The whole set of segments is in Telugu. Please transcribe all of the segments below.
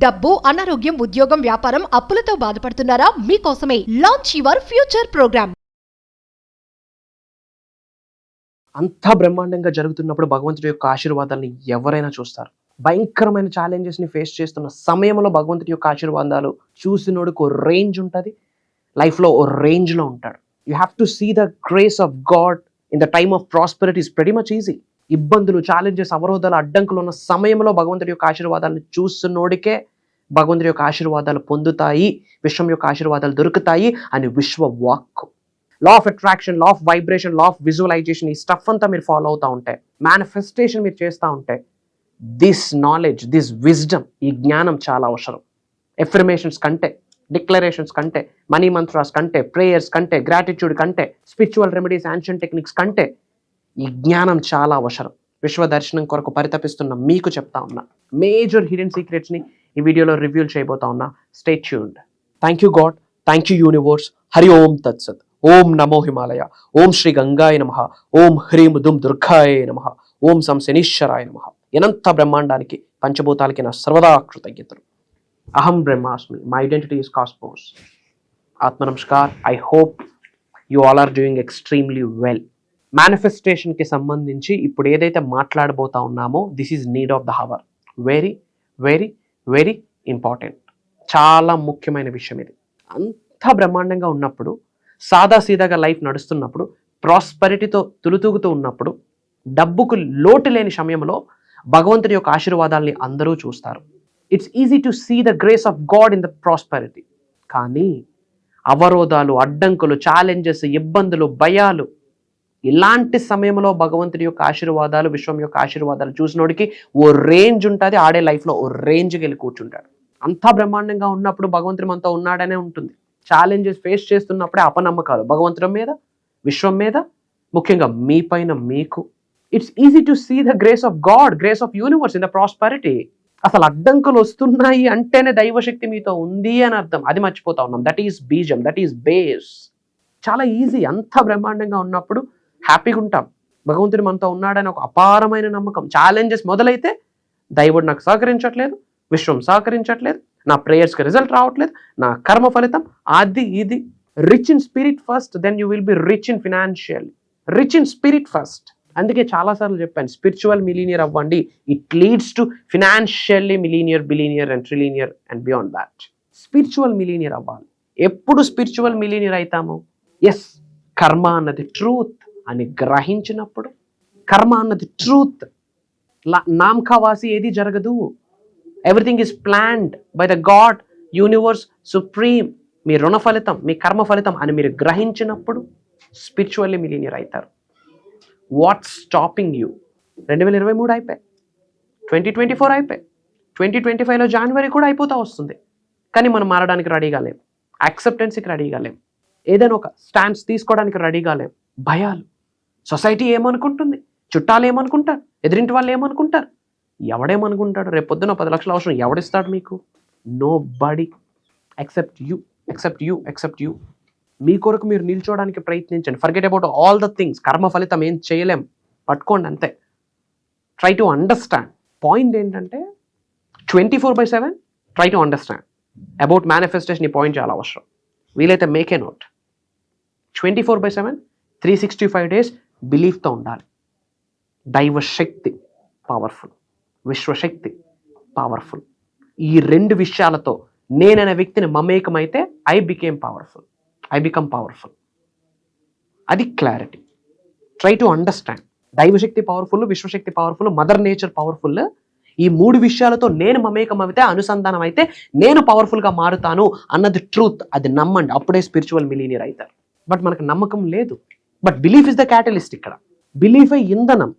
డబ్బు, అనారోగ్యం, ఉద్యోగం, వ్యాపారం, అప్పులతో బాధపడుతున్నారా? మీకోసమే లాంచ్ యువర్ ఫ్యూచర్ ప్రోగ్రామ్. అంతా బ్రహ్మాండంగా జరుగుతున్నప్పుడు భగవంతుడి యొక్క ఆశీర్వాదాలను ఎవరైనా చూస్తారు. భయంకరమైన ఛాలెంజెస్ని ఫేస్ చేస్తున్న సమయంలో భగవంతుడి యొక్క ఆశీర్వాదాలు చూసినోడికి ఓ రేంజ్ ఉంటుంది, లైఫ్లో ఓ రేంజ్లో ఉంటాడు. You have to see the grace of God in the time of prosperity is very much easy. ఇబ్బందులు, ఛాలెంజెస్, అవరోధాలు, అడ్డంకులు ఉన్న సమయంలో భగవంతుడి యొక్క ఆశీర్వాదాలను చూస్తున్నోడికే భగవంతుడి యొక్క ఆశీర్వాదాలు పొందుతాయి, విశ్వం యొక్క ఆశీర్వాదాలు దొరుకుతాయి అని విశ్వ వాక్కు. Law of attraction, law of vibration, law of visualisation, ఈ స్టఫ్ అంతా మీరు ఫాలో అవుతూ ఉంటే, మేనిఫెస్టేషన్ మీరు చేస్తూ ఉంటే, దిస్ నాలెడ్జ్, దిస్ విజ్డమ్, ఈ జ్ఞానం చాలా అవసరం. ఎఫర్మేషన్స్ కంటే, డిక్లరేషన్స్ కంటే, మనీ మంత్రాస్ కంటే, ప్రేయర్స్ కంటే, గ్రాటిట్యూడ్ కంటే, స్పిరిచువల్ రెమెడీస్, యాన్షియంట్ టెక్నిక్స్ కంటే ఈ జ్ఞానం చాలా అవసరం. విశ్వ దర్శనం కొరకు పరితపిస్తున్న మీకు చెప్తా ఉన్నా, మేజర్ హిడెన్ సీక్రెట్స్ని ఈ వీడియోలో రివ్యూ చేయబోతా ఉన్నా. Stay tuned. Thank you god, thank you universe. Hari ఓం తత్సత్. ఓం నమో హిమాలయ. ఓం శ్రీ గంగాయ నమః. ఓం హ్రీం దుమ్ దుర్గాయ నమః. ఓం సం శనీశ్వరాయ నమః. ఎనంత బ్రహ్మాండానికి, పంచభూతాలకి నా సర్వదా కృతజ్ఞతలు. అహం బ్రహ్మాస్మి. My identity is cosmos. ఆత్మ నమస్కార్. I hope you all are doing extremely well. మేనిఫెస్టేషన్కి సంబంధించి ఇప్పుడు ఏదైతే మాట్లాడబోతా ఉన్నామో, this is need of the hour. Very very very important. చాలా ముఖ్యమైన విషయం ఇది. అంత బ్రహ్మాండంగా ఉన్నప్పుడు, సాదాసీదాగా లైఫ్ నడుస్తున్నప్పుడు, ప్రాస్పరిటీతో తులుతూగుతూ ఉన్నప్పుడు, డబ్బుకు లోటు లేని సమయంలో భగవంతుడి యొక్క ఆశీర్వాదాల్ని అందరూ చూస్తారు. It's easy to see the grace of God in the prosperity. కానీ అవరోధాలు, అడ్డంకులు, ఛాలెంజెస్, ఇబ్బందులు, భయాలు, ఇలాంటి సమయంలో భగవంతుడి యొక్క ఆశీర్వాదాలు, విశ్వం యొక్క ఆశీర్వాదాలు చూసినోడికి ఓ రేంజ్ ఉంటుంది. ఆడే లైఫ్లో ఓ రేంజ్కి వెళ్ళి కూర్చుంటాడు. అంతా బ్రహ్మాండంగా ఉన్నప్పుడు భగవంతుడు మనతో ఉన్నాడనే ఉంటుంది. ఛాలెంజెస్ ఫేస్ చేస్తున్నప్పుడే అపనమ్మకాలు భగవంతుడి మీద, విశ్వం మీద, ముఖ్యంగా మీ పైన మీకు. It's easy to see the grace of God, grace of universe in the prosperity. అసలు అడ్డంకులు వస్తున్నాయి అంటేనే దైవశక్తి మీతో ఉంది అని అర్థం. అది మర్చిపోతా ఉన్నాం. దట్ ఈస్ బీజం, దట్ ఈస్ బేస్. చాలా ఈజీ. అంతా బ్రహ్మాండంగా ఉన్నప్పుడు హ్యాపీగా ఉంటాం. భగవంతుడు మనతో ఉన్నాడని ఒక అపారమైన నమ్మకం. ఛాలెంజెస్ మొదలైతే దైవుడు నాకు సహకరించట్లేదు, విశ్వం సహకరించట్లేదు, నా ప్రేయర్స్కి రిజల్ట్ రావట్లేదు, నా కర్మ ఫలితం అది ఇది. Rich in spirit first, then you will be rich in financial. Rich in spirit first. అందుకే చాలాసార్లు చెప్పాను, స్పిరిచువల్ మిలీనియర్ అవ్వండి. It leads to financially millionaire, billionaire and trillionaire and beyond that. Spiritual millionaire అవ్వాలి. ఎప్పుడు స్పిరిచువల్ మిలీనియర్ అవుతాము? ఎస్, కర్మ అన్నది ట్రూత్ అని గ్రహించినప్పుడు. కర్మ అన్నది ట్రూత్. నామకావాసి ఏది జరగదు. Everything is planned by the god, universe, supreme. మీ రుణ ఫలితం, మీ కర్మ ఫలితం అని మీరు గ్రహించినప్పుడు స్పిరిచువల్లీ మిలీనియర్ అవుతారు. What's stopping you? 2023 అయిపోయి, 2024 అయిపోయి, 2025లో జనవరి కూడా అయిపోతా వస్తుంది. కానీ మనం మారడానికి రెడీగా లేం, యాక్సెప్టెన్స్కి రెడీగా లేం, ఏదైనా ఒక స్టాండ్స్ తీసుకోవడానికి రెడీగా లేం. భయాలు, సొసైటీ ఏమనుకుంటుంది, చుట్టాలు ఏమనుకుంటారు, ఎదురింటి వాళ్ళు ఏమనుకుంటారు, ఎవడేమనుకుంటాడు, రేపు పొద్దున 10 లక్షల అవసరం ఎవడిస్తాడు మీకు? Nobody except you, except you, except you. మీ కొరకు మీరు నిల్చోవడానికి ప్రయత్నించండి. Forget about all the things. కర్మ ఫలితం ఏం చేయలేం, పట్టుకోండి అంతే. Try to understand. పాయింట్ ఏంటంటే 24/7 try to understand about manifestation. ఈ పాయింట్ చాలా అవసరం. వీలైతే మేక్ ఏ నోట్. 24/7 365 days బిలీఫ్తో ఉండాలి. దైవశక్తి పవర్ఫుల్, విశ్వశక్తి పవర్ఫుల్. ఈ రెండు విషయాలతో నేననే వ్యక్తిని మమేకమైతే I became powerful, I become powerful. అది క్లారిటీ. Try to understand. దైవశక్తి పవర్ఫుల్, విశ్వశక్తి పవర్ఫుల్, మదర్ నేచర్ పవర్ఫుల్. ఈ 3 విషయాలతో నేను మమేకం అయితే, అనుసంధానం అయితే నేను పవర్ఫుల్గా మారుతాను అన్నది ట్రూత్. అది నమ్మండి, అప్పుడే స్పిరిచువల్ మిలీనియర్ అవుతారు. బట్ మనకు నమ్మకం లేదు. But belief is the catalyst. ఇక్కడ బిలీఫే ఇంధనం.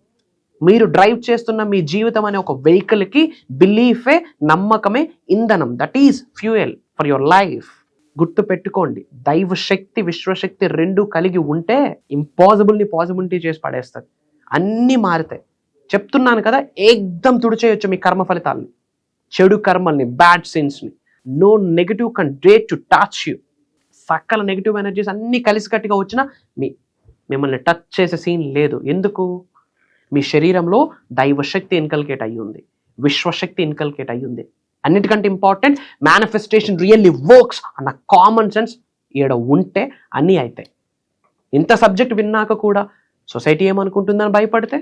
మీరు డ్రైవ్ చేస్తున్న మీ జీవితం అనే ఒక వెహికల్కి బిలీఫే, నమ్మకమే ఇంధనం. That is fuel for your life. గుర్తు పెట్టుకోండి, దైవశక్తి, విశ్వశక్తి రెండు కలిగి ఉంటే ఇంపాసిబుల్ని పాసిబిలిటీ చేసి పడేస్తుంది. అన్నీ మారుతాయి. చెప్తున్నాను కదా, ఏకదం తుడిచేయొచ్చు మీ కర్మ ఫలితాలని, చెడు కర్మల్ని, బ్యాడ్ సిన్స్ని. No negative can dare to touch you. సకల నెగిటివ్ ఎనర్జీస్ అన్నీ కలిసికట్టుగా వచ్చినా మిమ్మల్ని టచ్ చేసే సీన్ లేదు. ఎందుకు? మీ శరీరంలో దైవశక్తి ఇన్కల్కేట్ అయ్యి ఉంది, విశ్వశక్తి ఇన్కల్కేట్ అయ్యి ఉంది. అన్నిటికంటే ఇంపార్టెంట్ మేనిఫెస్టేషన్ రియల్లీ వర్క్స్ అన్న కామన్ సెన్స్ ఈడ ఉంటే అన్నీ అవుతాయి. ఇంత సబ్జెక్ట్ విన్నాక కూడా సొసైటీ ఏమనుకుంటుందని భయపడితే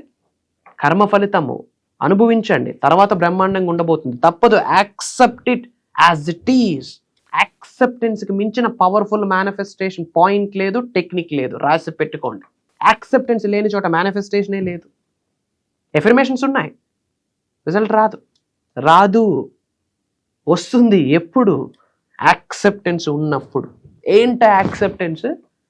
కర్మ ఫలితము అనుభవించండి, తర్వాత బ్రహ్మాండంగా ఉండబోతుంది. తప్పదు. Accept it as it is. యాక్సెప్టెన్స్కి మించిన పవర్ఫుల్ మేనిఫెస్టేషన్ పాయింట్ లేదు, టెక్నిక్ లేదు. రాసి పెట్టుకోండి. యాక్సెప్టెన్స్ లేని చోట మేనిఫెస్టేషనే లేదు. ఎఫర్మేషన్స్ ఉన్నాయి, రిజల్ట్ రాదు. వస్తుంది ఎప్పుడు? యాక్సెప్టెన్స్ ఉన్నప్పుడు. ఏంట యాక్సెప్టెన్స్?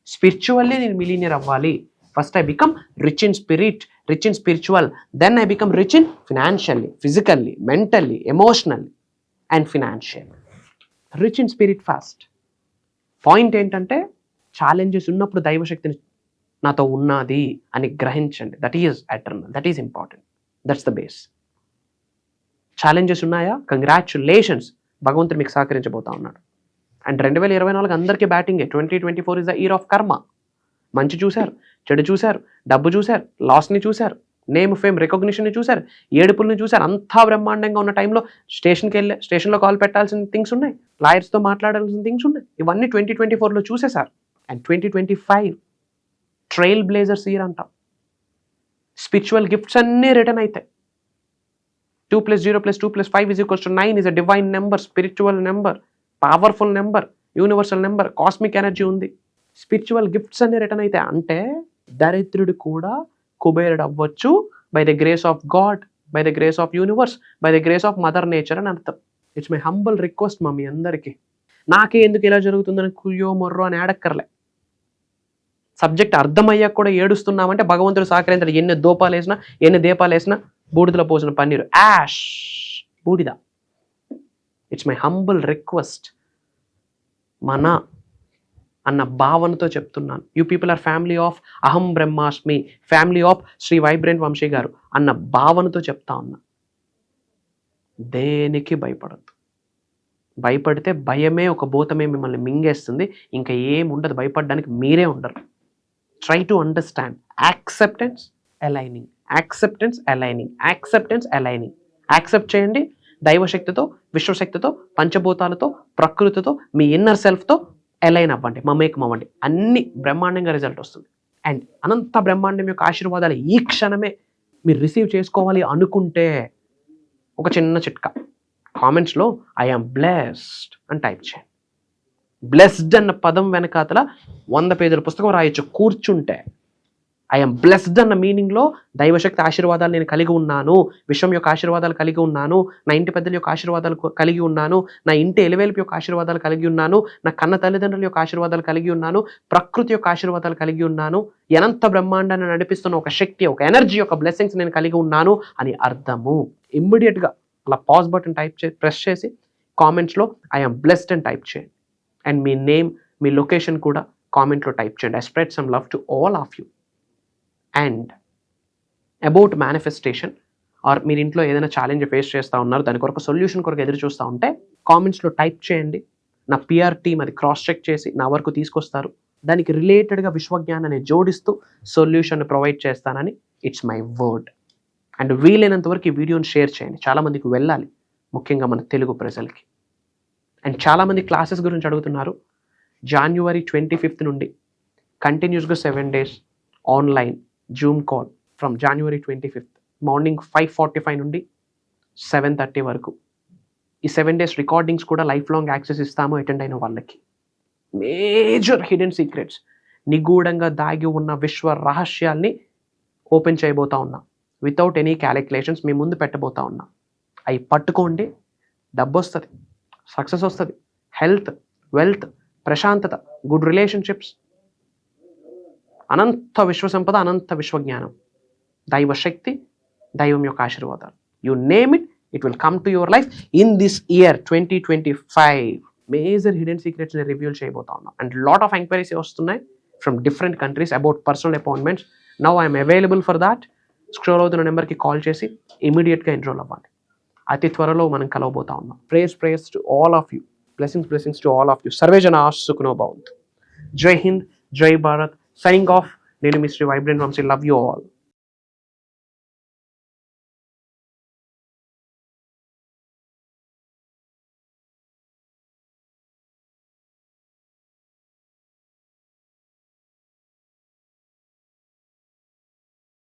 స్పిరిచువల్లీ నేను మిలీనియర్ అవ్వాలి. First I become rich in spirit, rich in spiritual. Then I become rich in financially, physically, mentally, emotionally and financially. Rich in spirit first. Point ఏంటంటే ఛాలెంజెస్ ఉన్నప్పుడు దైవశక్తిని నాతో ఉన్నది అని గ్రహించండి. That is eternal, that is important, that's the base. Challenges ఉన్నాయా? కంగ్రాచ్యులేషన్స్, భగవంతుడు మీకు సహకరించబోతా ఉన్నాడు. అండ్ 2024 అందరికీ బ్యాటింగే. 2024 ఇస్ ద ఇయర్ ఆఫ్ కర్మ. మంచి చూశారు, చెడు చూశారు, డబ్బు చూశారు, లాస్ని చూశారు, నేమ్ ఫేమ్ రికగ్నిషన్ని చూశారు, ఏడుపుల్ని చూశారు. అంతా బ్రహ్మాండంగా ఉన్న టైంలో స్టేషన్లో కాల్ పెట్టాల్సిన థింగ్స్ ఉన్నాయి, లాయర్స్తో మాట్లాడాల్సిన థింగ్స్ ఉన్నాయి. ఇవన్నీ 2024లో చూసేశారు. అండ్ 2025 ట్రైల్ బ్లేజర్స్ ఇయర్ అంటాం. స్పిరిచువల్ గిఫ్ట్స్ అన్నీ రిటర్న్ అవుతాయి. 2 + 0 + 2 + 5 = 9 is a divine number, spiritual number, powerful number, universal number, cosmic energy ఉంది. స్పిరిచువల్ గిఫ్ట్స్ అన్ని రిటర్న్ అయితే అంటే దరిద్రుడు కూడా కుబేరుడు అవ్వచ్చు by the grace of God, by the grace of universe, by the grace of mother nature అని అర్థం. ఇట్స్ మై హంబుల్ రిక్వెస్ట్ మా మీ అందరికీ. నాకే ఎందుకు ఇలా జరుగుతుందని కుయ్యో మొర్రో అని ఏడక్కర్లే. సబ్జెక్ట్ అర్థమయ్యాక కూడా ఏడుస్తున్నామంటే భగవంతుడు సహకరించాడు. ఎన్ని దూపాలు వేసినా, ఎన్ని దీపాలు వేసినా బూడిదలో పోసిన పన్నీరు, యాష్, బూడిద. It's my humble request. మన అన్న భావనతో చెప్తున్నాను. You people are family of అహం బ్రహ్మాస్మి, family of Shri vibrant Vamshi garu అన్న భావనతో చెప్తా ఉన్నా. దేనికి భయపడద్దు. భయపడితే భయమే ఒక భూతమే మిమ్మల్ని మింగేస్తుంది. ఇంకా ఏం ఉండదు, భయపడడానికి మీరే ఉండరు. Try to understand. Acceptance, aligning, acceptance, aligning, acceptance, aligning. Accept చేయండి. దైవశక్తితో, విశ్వశక్తితో, పంచభూతాలతో, ప్రకృతితో, మీ ఇన్నర్ సెల్ఫ్తో అలైన్ అవ్వండి, మమేకం అవ్వండి. అన్ని బ్రహ్మాండంగా రిజల్ట్ వస్తుంది. అండ్ అనంత బ్రహ్మాండం యొక్క ఆశీర్వాదాలు ఈ క్షణమే మీరు రిసీవ్ చేసుకోవాలి అనుకుంటే ఒక చిన్న చిట్కా, కామెంట్స్లో ఐ ఆమ్ బ్లెస్డ్ అని టైప్ చేయండి. బ్లెస్డ్ అన్న పదం వెనకాతల 100 పేజీల పుస్తకం రాయొచ్చు కూర్చుంటే. ఐఎమ్ బ్లెస్డ్ అన్న మీనింగ్లో దైవశక్తి ఆశీర్వాదాలు నేను కలిగి ఉన్నాను, విశ్వం యొక్క ఆశీర్వాదాలు కలిగి ఉన్నాను, నా ఇంటి పెద్దల యొక్క ఆశీర్వాదాలు కలిగి ఉన్నాను, నా ఇంటి ఎలివేల్పు యొక్క ఆశీర్వాదాలు కలిగి ఉన్నాను, నా కన్న తల్లిదండ్రుల యొక్క ఆశీర్వాదాలు కలిగి ఉన్నాను, ప్రకృతి యొక్క ఆశీర్వాదాలు కలిగి ఉన్నాను, అనంత బ్రహ్మాండాన్ని నడిపిస్తున్న ఒక శక్తి, ఒక ఎనర్జీ యొక్క బ్లెస్సింగ్స్ నేను కలిగి ఉన్నాను అని అర్థము. ఇమ్మీడియట్గా అలా పాజ్ బటన్ ప్రెస్ చేసి కామెంట్స్లో ఐఎమ్ బ్లెస్డ్ అని టైప్ చేయండి. And me name, me location కూడా కామెంట్లో టైప్ చేయండి. I spread some love to all of you. And about manifestation are మీరు ఇంట్లో ఏదైనా ఛాలెంజ్ ఫేస్ చేస్తూ ఉన్నారు, దాని కొరకు సొల్యూషన్ కొరకు ఎదురు చూస్తూ ఉంటే కామెంట్స్లో టైప్ చేయండి. నా పిఆర్ టీమ్ అది క్రాస్ చెక్ చేసి నా వరకు తీసుకొస్తారు. దానికి రిలేటెడ్గా విశ్వజ్ఞానాన్ని జోడిస్తూ సొల్యూషన్ ప్రొవైడ్ చేస్తానని ఇట్స్ మై వర్డ్. అండ్ వీలైనంత వరకు ఈ వీడియోని షేర్ చేయండి, చాలామందికి వెళ్ళాలి, ముఖ్యంగా మన తెలుగు ప్రజలకి. అండ్ చాలామంది క్లాసెస్ గురించి అడుగుతున్నారు. January 25th నుండి కంటిన్యూస్గా 7 days online Zoom call from January 25th morning 5:45 నుండి 7:30 వరకు. ఈ 7 days రికార్డింగ్స్ కూడా లైఫ్ లాంగ్ యాక్సెస్ ఇస్తాము అటెండ్ అయిన వాళ్ళకి. మేజర్ హిడెన్ సీక్రెట్స్, నిగూఢంగా దాగి ఉన్న విశ్వ రహస్యాల్ని ఓపెన్ చేయబోతా ఉన్నా. వితౌట్ ఎనీ క్యాలిక్యులేషన్స్ మీ ముందు పెట్టబోతా ఉన్నా. అవి పట్టుకోండి, డబ్బు వస్తుంది, సక్సెస్ వస్తుంది, హెల్త్, వెల్త్, ప్రశాంతత, గుడ్ రిలేషన్షిప్స్, అనంత విశ్వసంపద, అనంత విశ్వజ్ఞానం, దైవశక్తి, దైవం యొక్క ఆశీర్వాదాలు. You name it, it will come to your life in this year 2025. Major hidden సీక్రెట్స్ని రివ్యూల్ చేయబోతా ఉన్నాం. అండ్ లాట్ ఆఫ్ ఎంక్వైరీస్ వస్తున్నాయి from different countries about personal appointments. Now I'm available for that. Scroll అవుతున్న నెంబర్కి కాల్ చేసి ఇమీడియట్గా ఎన్రోల్ అవ్వండి. అతి త్వరలో మనం కలవబోతా ఉన్నాం. Prayers to all of you. Blessings to all of you. Survey జనా సుఖినో భవంతు. జై హింద్, జై భారత్. Signing off. నేను మీ Sri vibrant Vamsi. Love you all.